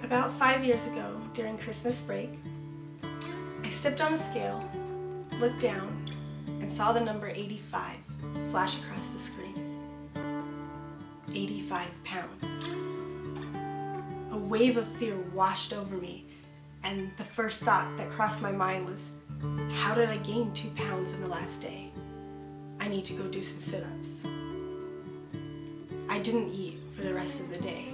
About 5 years ago, during Christmas break, I stepped on a scale, looked down, and saw the number 85 flash across the screen. 85 pounds. A wave of fear washed over me, and the first thought that crossed my mind was, how did I gain 2 pounds in the last day? I need to go do some sit-ups. I didn't eat for the rest of the day.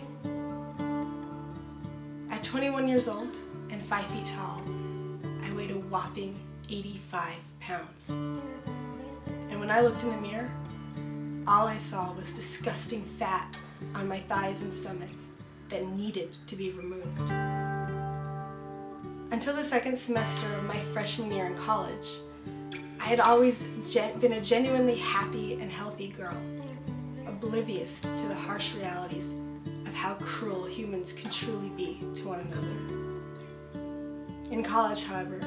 At 21 years old and 5 feet tall, I weighed a whopping 85 pounds. And when I looked in the mirror, all I saw was disgusting fat on my thighs and stomach that needed to be removed. Until the second semester of my freshman year in college, I had always been a genuinely happy and healthy girl, oblivious to the harsh realities of how cruel humans can truly be to one another. In college, however,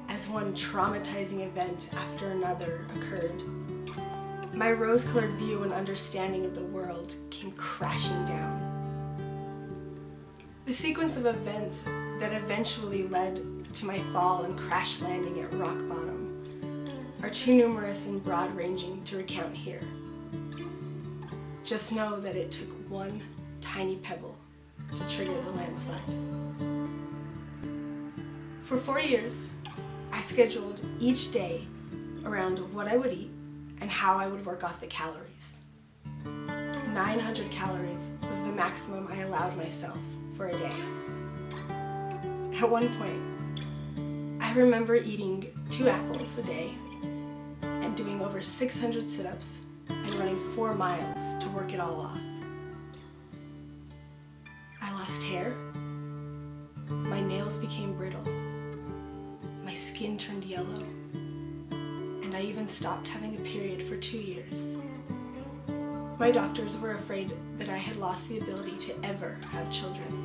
as one traumatizing event after another occurred, my rose-colored view and understanding of the world came crashing down. The sequence of events that eventually led to my fall and crash landing at rock bottom are too numerous and broad-ranging to recount here. Just know that it took one tiny pebble to trigger the landslide. For 4 years, I scheduled each day around what I would eat and how I would work off the calories. 900 calories was the maximum I allowed myself for a day. At one point, I remember eating 2 apples a day and doing over 600 sit-ups and running 4 miles to work it all off. I lost hair, my nails became brittle, my skin turned yellow, and I even stopped having a period for 2 years. My doctors were afraid that I had lost the ability to ever have children.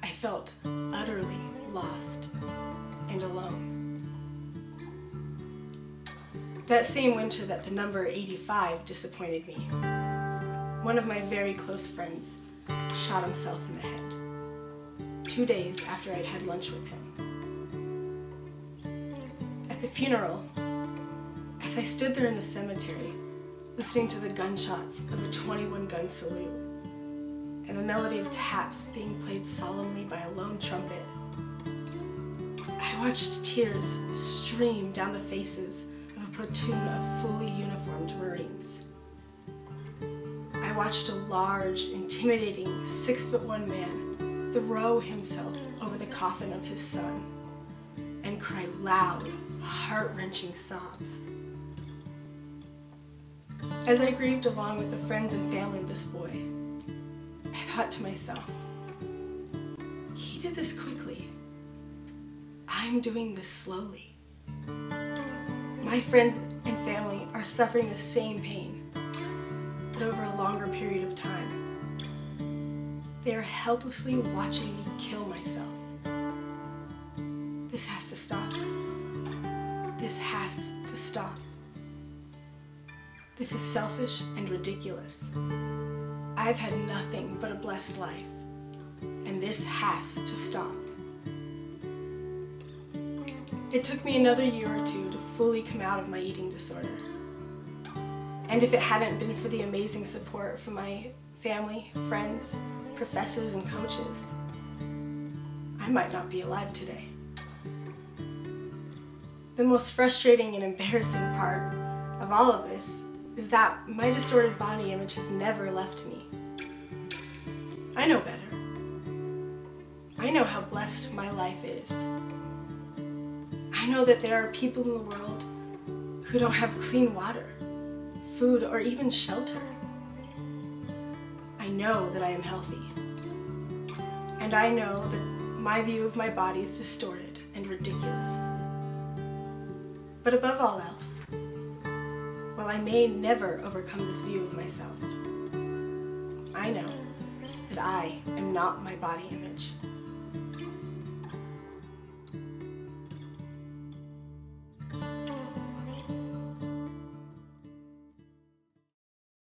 I felt utterly lost and alone. That same winter that the number 85 disappointed me, one of my very close friends shot himself in the head, 2 days after I'd had lunch with him. At the funeral, as I stood there in the cemetery, listening to the gunshots of a 21-gun salute, and the melody of taps being played solemnly by a lone trumpet, I watched tears stream down the faces of a platoon of fully uniformed Marines. I watched a large, intimidating 6'1" man throw himself over the coffin of his son and cry loud, heart-wrenching sobs. As I grieved along with the friends and family of this boy, I thought to myself, he did this quickly. I'm doing this slowly. My friends and family are suffering the same pain, but over a longer period of time. They are helplessly watching me kill myself. This has to stop. This has to stop. This is selfish and ridiculous. I've had nothing but a blessed life, and this has to stop. It took me another year or 2 to fully come out of my eating disorder. And if it hadn't been for the amazing support from my family, friends, professors, and coaches, I might not be alive today. The most frustrating and embarrassing part of all of this is that my distorted body image has never left me. I know better. I know how blessed my life is. I know that there are people in the world who don't have clean water, food, or even shelter. I know that I am healthy. And I know that my view of my body is distorted and ridiculous. But above all else, while I may never overcome this view of myself, I know that I am not my body image.